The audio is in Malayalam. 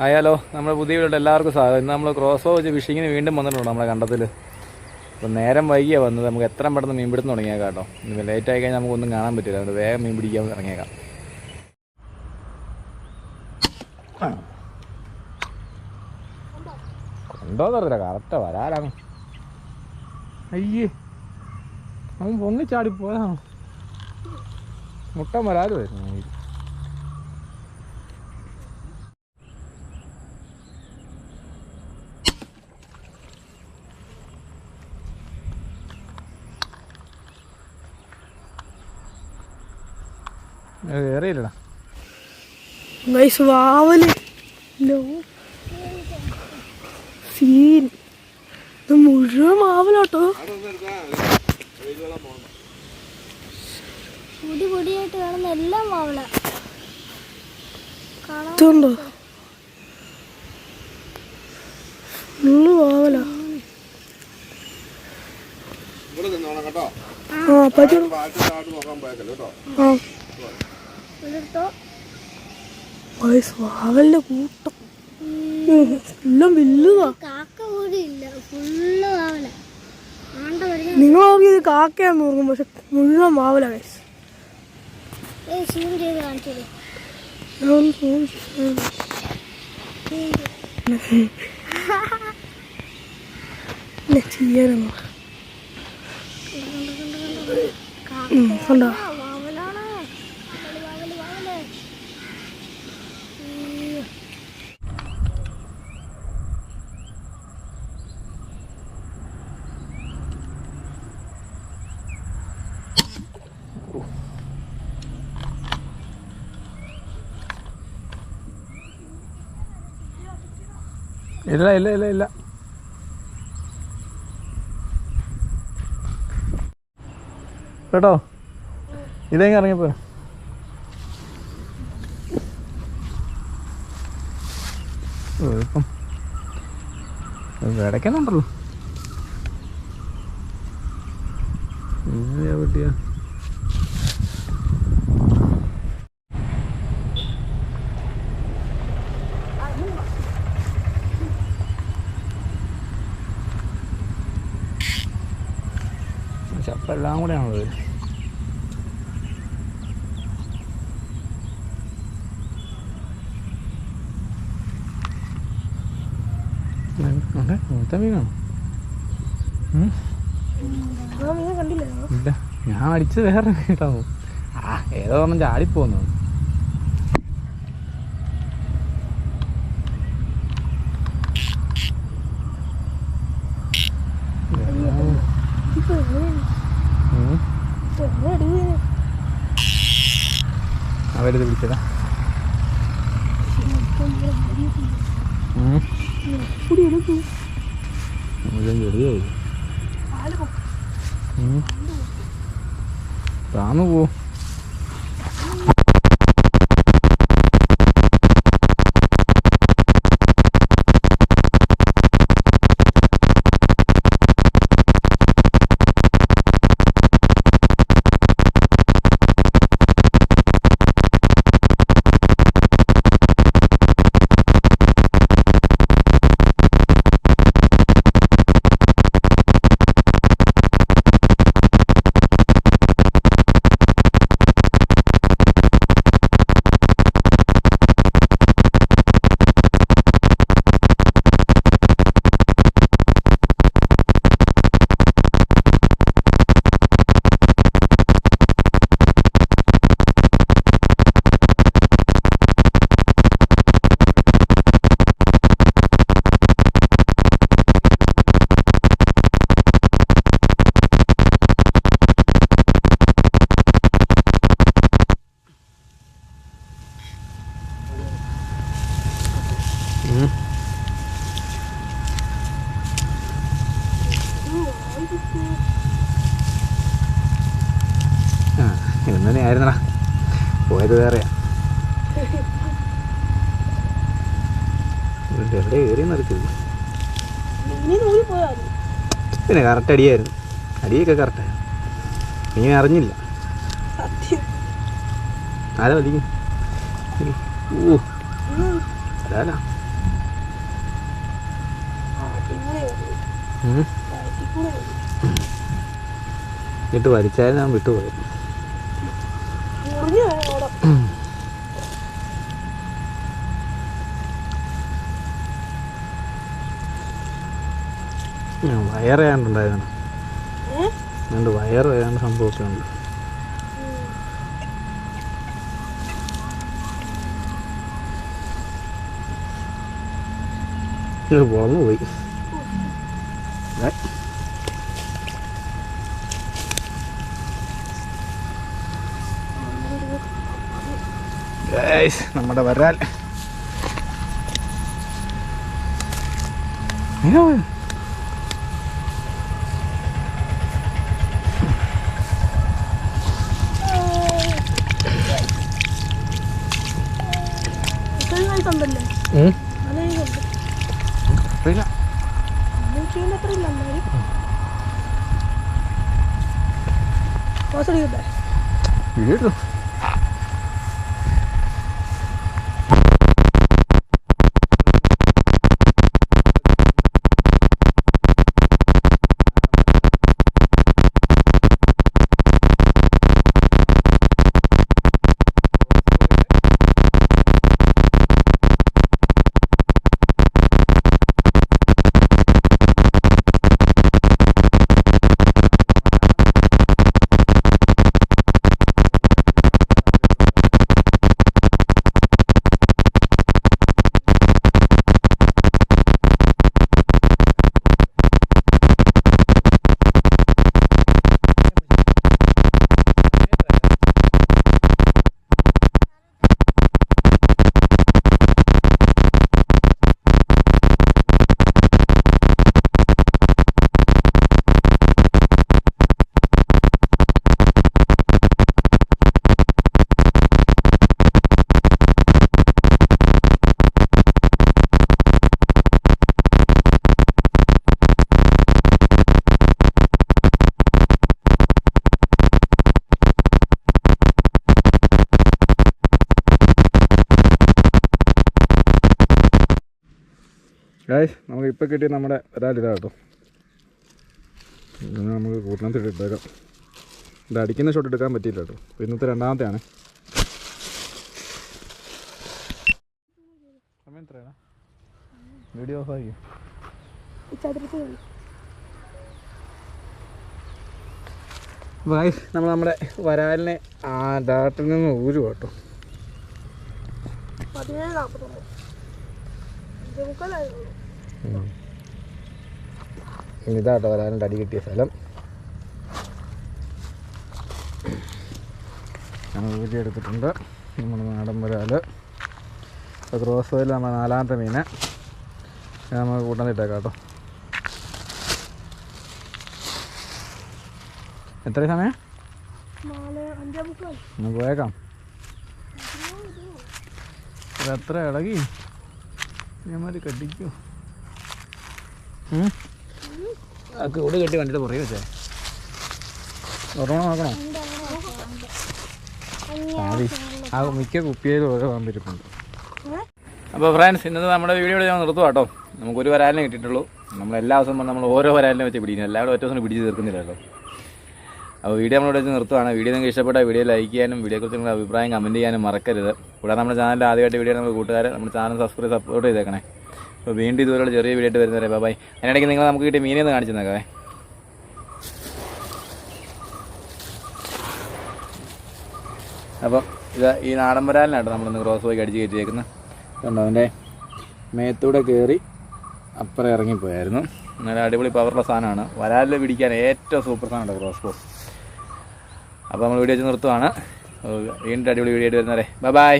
ആയാലോ നമ്മുടെ പുതിയ വീട്ടിൽ എല്ലാവർക്കും സ്വാഗതം. ഇന്ന് നമ്മൾ ക്രോസ് ഓവർ വെച്ച് ഫിഷിങ്ങിന് വീണ്ടും വന്നിട്ടുണ്ട് നമ്മളെ കണ്ടത്തിൽ. അപ്പോൾ നേരം വൈകിയാണ് വന്നത്. നമുക്ക് എത്രയും പെട്ടെന്ന് മീൻ പിടുത്തം തുടങ്ങിയേക്കാം കേട്ടോ. ഇന്ന് ലേറ്റ് ആയി കഴിഞ്ഞാൽ നമുക്കൊന്നും കാണാൻ പറ്റില്ല. അതുകൊണ്ട് വേഗം മീൻ പിടിക്കാൻ ഇറങ്ങിയേക്കാം. കൊണ്ടോന്നറിയില്ല, കറക്റ്റാ വരാലാണ്. അയ്യേ, അവൻ പൊങ്ങിച്ചാടി പോയതാണ്. മുട്ടൻ വരാതെ വരുന്നു. ഏറിയില്ലടാ സീൻ മുഴുവൻ മാവലാട്ടോ. പൊടി പൊടിയായിട്ട് കാണുന്ന എല്ലാം മാവല ഫുള്ള് മാവല. മാവലിന്റെ കൂട്ടം എല്ലാം വലുതാ. നിങ്ങൾ ഇത് കാക്കയാന്ന് ഓർക്കും, പക്ഷെ മുഴുവൻ മാവല. ചെയ്യാനോ കണ്ടോ? ഇല്ല ഇല്ല ഇല്ല ഇല്ല കേട്ടോ. ഇതെങ്ങനെ ഇറങ്ങിപ്പോ ഇപ്പം വിടക്കുന്നുണ്ടല്ലോ. പറ്റിയ ചപ്പെല്ലാം കൂടെ ആണുള്ളത്. മൂത്ത മീനാണോ? ഇല്ല, ഞാൻ അടിച്ചത് വേറെ കേട്ടാവും. ഏതോ ഒന്നും ചാടിപ്പോന്നു. അവരിത് വിളിച്ചതാ. ചെറിയായി താന്നു പോ. ഇന്നെ ആയിരുന്നടാ പോയത് വേറെയാ. എവിടെ ഏറിയ നടക്കരുത്. പിന്നെ കറക്റ്റ് അടിയായിരുന്നു. അടിയൊക്കെ കറക്റ്റായിരുന്നു. ഇങ്ങനെ അറിഞ്ഞില്ല. ആരാ വലിക്കും? ഓ അതാ ഇട്ട് വലിച്ചാൽ ഞാൻ വിട്ടുപോയി. വയറേണ്ടുണ്ടായിരുന്നു, അതുകൊണ്ട് വയറ് വേണ്ട സംഭവമൊക്കെ ഉണ്ട്. വളർന്നു പോയി. നമ്മുടെ വരാൽ വീടും ഗായ്സ്, നമുക്ക് ഇപ്പോൾ കിട്ടിയ നമ്മുടെ ഒരാളിതാ കേട്ടോ. ഇതൊന്ന് നമുക്ക് കൂട്ടിനകത്ത് ഇട്ടേക്കാം. ഇത് അടിക്കുന്ന ഷോട്ട് എടുക്കാൻ പറ്റിയില്ല കേട്ടോ. അപ്പോൾ ഇന്നത്തെ രണ്ടാമത്തെയാണ്. സമയം എത്രയാണ്? വീഡിയോ ഓഫ് ആക്കി. അപ്പോൾ ഗായ്സ്, നമ്മൾ നമ്മുടെ വരാലിനെ ആ ഡാട്ടിൽ നിന്ന് ഊരു കേട്ടോ. ഇതാട്ടോ വരാലിൻ്റെ അടി കിട്ടിയ സ്ഥലം. ഞങ്ങൾ വീഡിയോ എടുത്തിട്ടുണ്ട്. നമ്മുടെ നാടൻ വരാൽ ക്രോസ് വയലിൽ നമ്മൾ നാലാമത്തെ മീനെ നമുക്ക് കൂട്ടാനിട്ടേക്കാം കേട്ടോ. എത്ര സമയം? ഒന്ന് പോയേക്കാം. അതെത്ര ഇളകി ഞാൻ കടിക്കോ? ആ കൂട് കെട്ടി വണ്ടിയിട്ട് പുറകെ വെച്ചേ. ഒരെണ്ണം നോക്കണോ? ആ മിക്ക കുപ്പിയിൽ ഓരോ പാമ്പിരിപ്പുണ്ട്. അപ്പോൾ ഫ്രണ്ട്സ്, ഇന്നത്തെ നമ്മുടെ വീഡിയോ ഞാൻ നിർത്തുക കേട്ടോ. നമുക്കൊരു വരാലിനെ കിട്ടിയിട്ടുള്ളൂ. നമ്മളെല്ലാ ദിവസവും നമ്മൾ ഓരോ വരാലിനെ വെച്ച് പിടിക്കുന്നു. എല്ലാവരും ഒറ്റ ദിവസം പിടിച്ച് തീർക്കുന്നില്ലല്ലോ. അപ്പോൾ വീഡിയോ നമ്മളിവിടെ വെച്ച് നിർത്തുകയാണ്. വീഡിയോ നിങ്ങൾക്ക് ഇഷ്ടപ്പെട്ട വീഡിയോ ലൈക്ക് ചെയ്യാനും വീഡിയോയെക്കുറിച്ച് നിങ്ങളുടെ അഭിപ്രായം കമൻറ്റ് ചെയ്യാനും മറക്കരുത്. കൂടാതെ നമ്മുടെ ചാനലിൽ ആദ്യമായിട്ട് വീഡിയോ നമ്മുടെ കൂട്ടുകാരെ നമ്മുടെ ചാനൽ സപ്പോർട്ട് ചെയ്തേക്കണേ. അപ്പോൾ വീണ്ടും ഇതുപോലുള്ള ചെറിയ വീഡിയോ ആയിട്ട് വരുന്നവരെ ബൈ. അതിനിടയ്ക്ക് നിങ്ങൾ നമുക്ക് കിട്ടിയ മീനെ ഒന്ന് കാണിച്ചു തന്നേക്കേ. അപ്പം ഇത് ഈ നാടൻ വരാലിനായിട്ട് നമ്മളൊന്ന് ക്രോസ് പോയി അടിച്ച് കയറ്റിയേക്കുന്നത് കണ്ടോ. അവൻ്റെ മേത്തൂടെ കയറി അപ്പുറം ഇറങ്ങിപ്പോയായിരുന്നു. നല്ല അടിപൊളി പവറുള്ള സാധനമാണ്. വരാലിൽ പിടിക്കാൻ ഏറ്റവും സൂപ്പർ സാധനമാണ് ക്രോസ് ബോ. അപ്പോൾ നമ്മൾ വീഡിയോ വെച്ച് നിർത്തുവാണ്. വീണ്ടും അടിപൊളി വീഡിയോ ആയിട്ട് വരുന്നവരെ ബൈ.